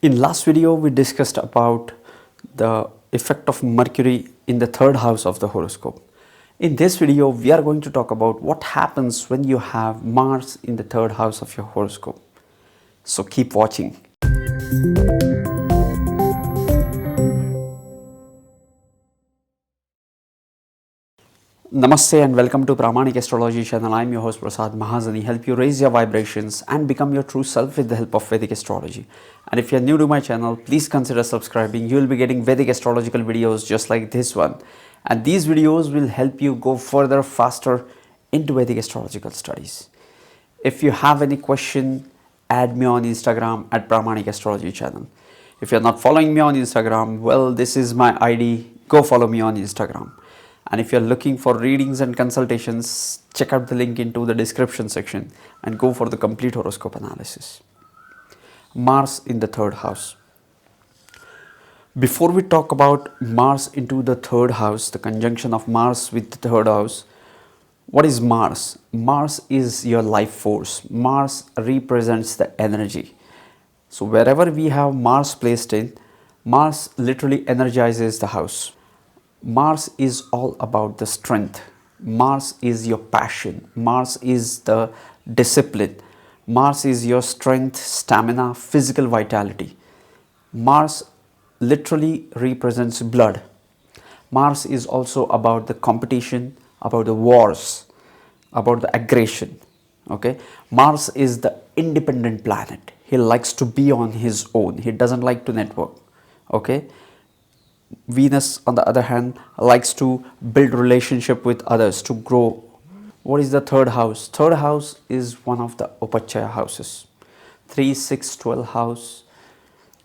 In last video, we discussed about the effect of Mercury in the third house of the horoscope. In this video, we are going to talk about what happens when you have Mars in the third house of your horoscope. So keep watching. Namaste and welcome to Pramanik Astrology channel. I am your host Prasad Mahazani. Help you raise your vibrations and become your true self with the help of Vedic Astrology. And if you are new to my channel, please consider subscribing. You will be getting Vedic astrological videos just like this one. And these videos will help you go further, faster into Vedic astrological studies. If you have any question, add me on Instagram at Pramanik Astrology channel. If you are not following me on Instagram, well, this is my ID. Go follow me on Instagram. And if you're looking for readings and consultations, check out the link into the description section and go for the complete horoscope analysis. Mars in the third house. Before we talk about Mars into the third house, the conjunction of Mars with the third house, what is Mars? Mars is your life force. Mars represents the energy. So wherever we have Mars placed in, Mars literally energizes the house. Mars is all about the strength. Mars is your passion. Mars is the discipline. Mars is your strength, stamina, physical vitality. Mars literally represents blood. Mars is also about the competition, about the wars, about the aggression. Okay, Mars is the independent planet. He likes to be on his own. He doesn't like to network. Okay. Venus, on the other hand, likes to build relationship with others to grow. What is the third house? Third house is one of the Upachaya houses. 3, 6, 12 house.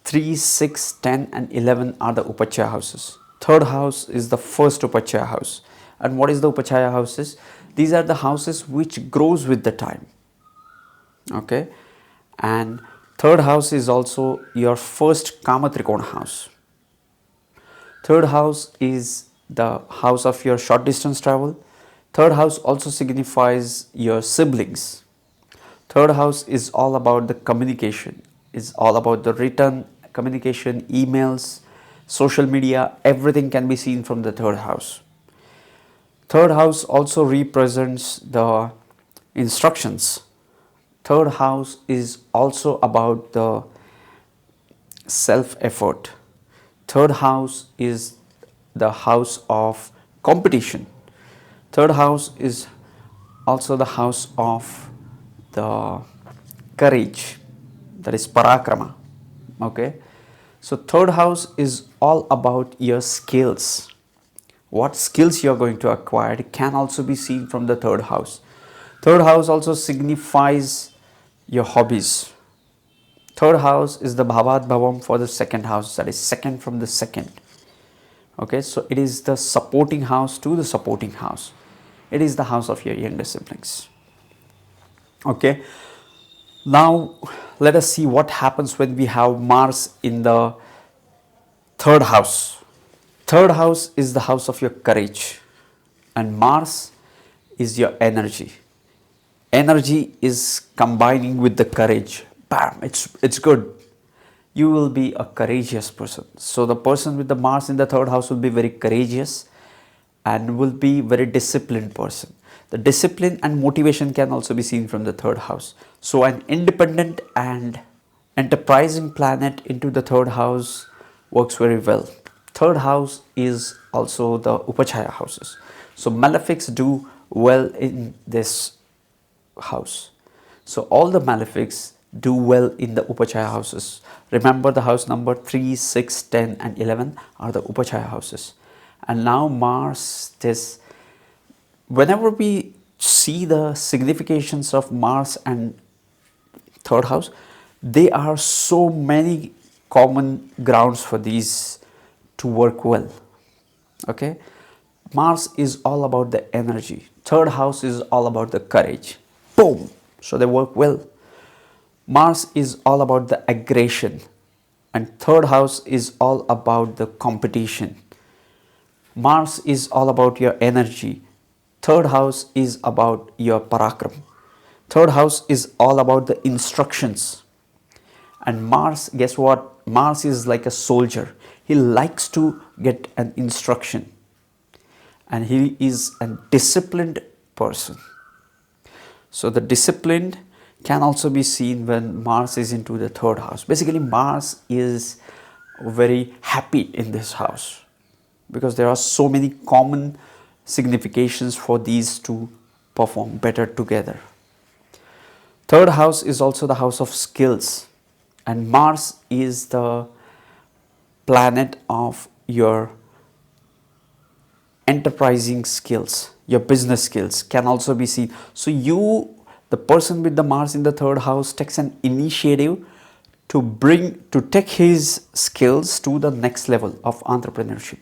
3, 6, 10 and 11 are the Upachaya houses. Third house is the first Upachaya house. And what is the Upachaya houses? These are the houses which grows with the time. Okay. And third house is also your first Kama Trikona house. Third house is the house of your short distance travel. Third house also signifies your siblings. Third house is all about the communication. It's all about the written communication, emails, social media. Everything can be seen from the third house. Third house also represents the instructions. Third house is also about the self-effort. Third house is the house of competition. Third house is also the house of the courage, that is parakrama. Okay, so third house is all about your skills. What skills you are going to acquire can also be seen from the third house. Third house also signifies your hobbies. Third house is the Bhavat Bhavam for the second house, that is second from the second. Okay, so it is the supporting house to the supporting house. It is the house of your younger siblings. Okay, now let us see what happens when we have Mars in the third house. Third house is the house of your courage, and Mars is your energy. Energy is combining with the courage. Bam, it's good. You will be a courageous person. So the person with the Mars in the third house will be very courageous and will be very disciplined person. The discipline and motivation can also be seen from the third house. So an independent and enterprising planet into the third house works very well. Third house is also the Upachaya houses. So malefics do well in this house. So all the malefics do well in the Upachaya houses. Remember, the house number 3, 6, 10 and 11 are the Upachaya houses. And now Mars, whenever we see the significations of Mars and third house, there are so many common grounds for these to work well. Okay, Mars is all about the energy. Third house is all about the courage. Boom! So they work well. Mars is all about the aggression, and third house is all about the competition. Mars is all about your energy. Third house is about your parakram. Third house is all about the instructions. And Mars, guess what? Mars is like a soldier. He likes to get an instruction, and he is a disciplined person. So the disciplined can also be seen when Mars is into the third house. Basically, Mars is very happy in this house because there are so many common significations for these to perform better together. Third house is also the house of skills, and Mars is the planet of your enterprising skills, your business skills can also be seen. So the person with the Mars in the third house takes an initiative to take his skills to the next level of entrepreneurship.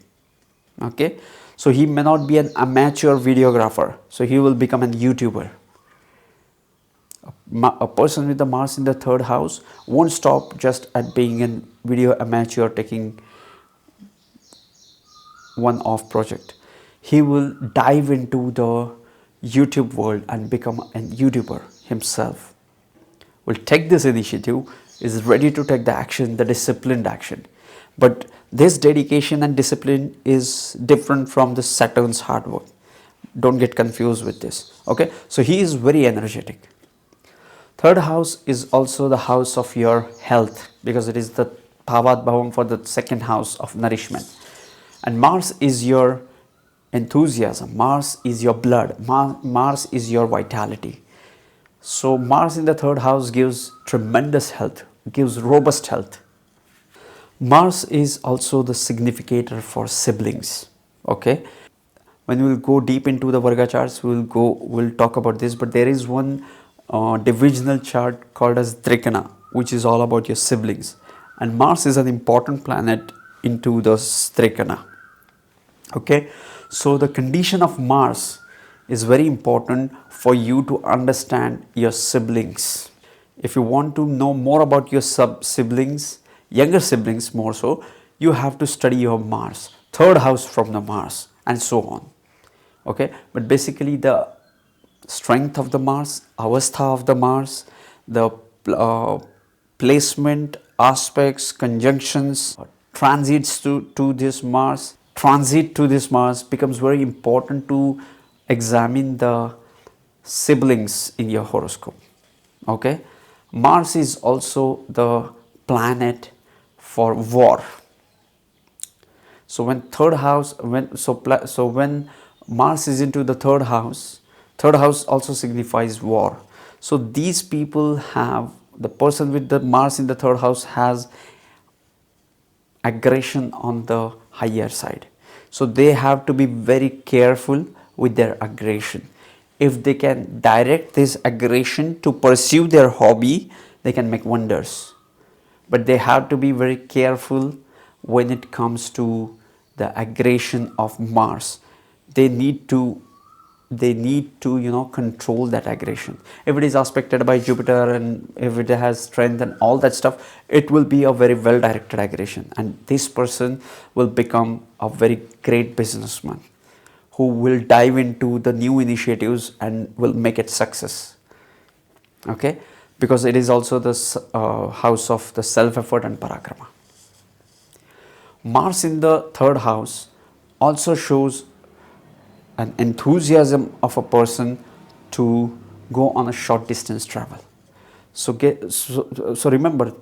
Okay, so he may not be an amateur videographer, so he will become an YouTuber. A person with the Mars in the third house won't stop just at being a video amateur taking one-off project. He will dive into the YouTube world and become a YouTuber himself. Will take this initiative, is ready to take the action, the disciplined action. But this dedication and discipline is different from the Saturn's hard work. Don't get confused with this. Okay, so he is very energetic. Third house is also the house of your health because it is the Bhavat Bhavam for the second house of nourishment. And Mars is your enthusiasm, Mars is your blood, Mars is your vitality. So Mars in the third house gives tremendous health, gives robust health. Mars is also the significator for siblings. Okay, when we will go deep into the Varga charts, we'll talk about this, but there is one divisional chart called as Trikona, which is all about your siblings, and Mars is an important planet into the Trikona. Okay, so the condition of Mars is very important for you to understand your siblings. If you want to know more about your siblings, younger siblings more so, you have to study your Mars, third house from the Mars, and so on. Okay, but basically the strength of the Mars, avastha of the Mars, the placement, aspects, conjunctions, transits to this Mars, transit to this Mars becomes very important to examine the siblings in your horoscope. Okay, Mars is also the planet for war. So when when Mars is into the third house also signifies war. So these people the person with the Mars in the third house has aggression on the higher side. So they have to be very careful with their aggression. If they can direct this aggression to pursue their hobby, they can make wonders. But they have to be very careful when it comes to the aggression of Mars. They need to control that aggression. If it is aspected by Jupiter and if it has strength and all that stuff, it will be a very well directed aggression, and this person will become a very great businessman who will dive into the new initiatives and will make it success. Okay, because it is also the house of the self effort and parakrama. Mars in the third house also shows an enthusiasm of a person to go on a short distance travel. So remember,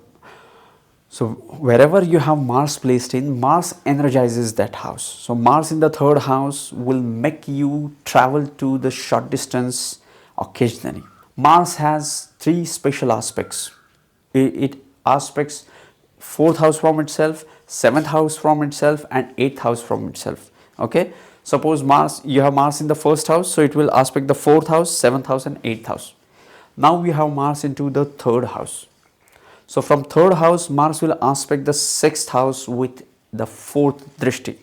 so wherever you have Mars placed in, Mars energizes that house. So Mars in the third house will make you travel to the short distance occasionally. Mars has three special aspects. It aspects fourth house from itself, seventh house from itself, and eighth house from itself. Okay, suppose you have Mars in the first house, so it will aspect the fourth house, seventh house, and eighth house. Now we have Mars into the third house. So from third house, Mars will aspect the sixth house with the fourth drishti.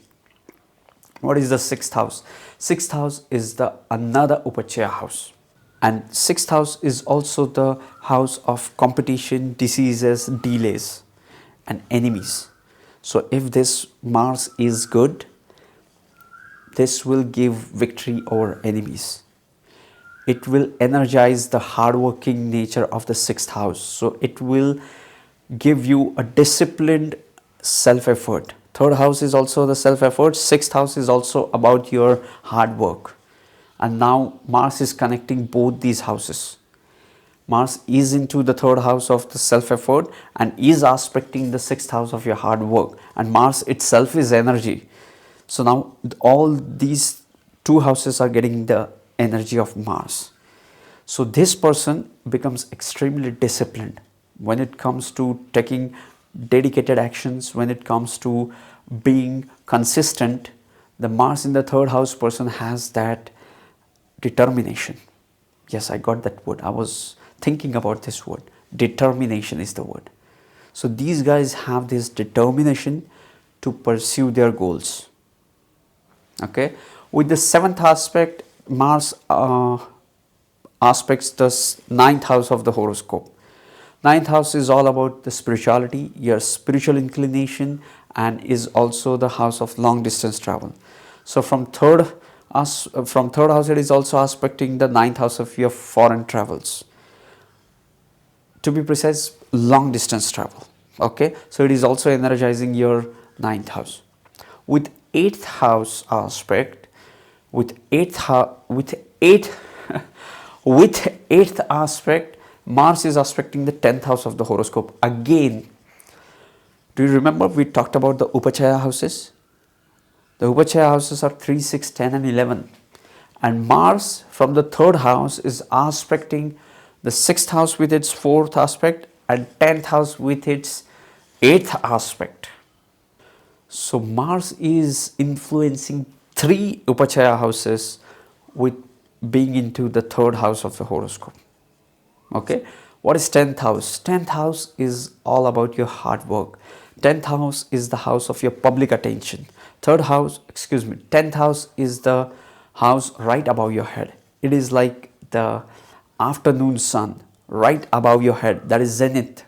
What is the sixth house? Sixth house is the another upachaya house, and sixth house is also the house of competition, diseases, delays, and enemies. So if this Mars is good, this will give victory over enemies. It will energize the hardworking nature of the sixth house. So it will give you a disciplined self effort. Third house is also the self effort. Sixth house is also about your hard work. And now Mars is connecting both these houses. Mars is into the third house of the self effort and is aspecting the sixth house of your hard work. And Mars itself is energy. So now all these two houses are getting the energy of Mars. So this person becomes extremely disciplined when it comes to taking dedicated actions, when it comes to being consistent. The Mars in the third house person has that determination. Yes, I got that word. I was thinking about this word. Determination is the word. So these guys have this determination to pursue their goals. Okay, with the seventh aspect, Mars aspects the ninth house of the horoscope. Ninth house is all about the spirituality, your spiritual inclination, and is also the house of long distance travel. So from third house it is also aspecting the ninth house of your foreign travels. To be precise, long distance travel. Okay, so it is also energizing your ninth house. With eighth house aspect, with eighth aspect, Mars is aspecting the 10th house of the horoscope. Again, do you remember we talked about the Upachaya houses? The Upachaya houses are 3, 6, 10 and 11. And Mars from the third house is aspecting the 6th house with its 4th aspect and 10th house with its 8th aspect. So Mars is influencing 3 Upachaya houses with being into the third house of the horoscope. Okay, what is 10th house? 10th house is all about your hard work. 10th house is the house of your public attention. 10th house is the house right above your head. It is like the afternoon sun right above your head. That is zenith.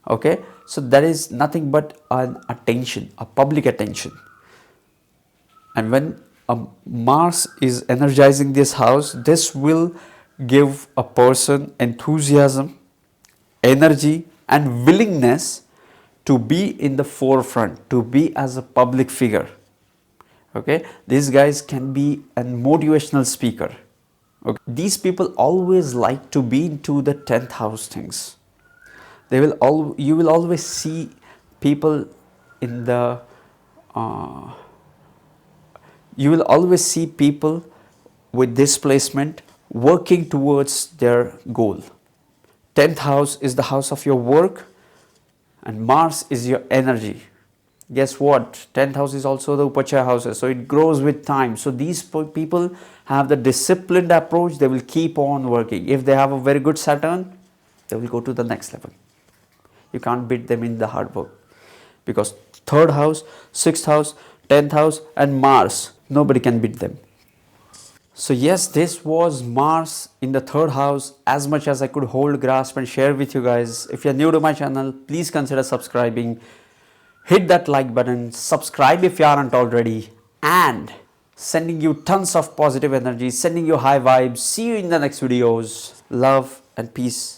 Okay, so that is nothing but an attention, a public attention. And when Mars is energizing this house, this will give a person enthusiasm, energy and willingness to be in the forefront, to be as a public figure. Okay, these guys can be a motivational speaker. Okay, these people always like to be into the 10th house things. You will always see people in the you will always see people with this placement working towards their goal. 10th house is the house of your work and Mars is your energy. Guess what? 10th house is also the Upachaya houses, so it grows with time. So these people have the disciplined approach. They will keep on working. If they have a very good Saturn, they will go to the next level. You can't beat them in the hard work, because 3rd house, 6th house, 10th house and Mars, nobody can beat them. So yes, this was Mars in the 3rd house, as much as I could hold, grasp and share with you guys. If you are new to my channel, please consider subscribing. Hit that like button, subscribe if you aren't already, and sending you tons of positive energy, sending you high vibes. See you in the next videos. Love and peace.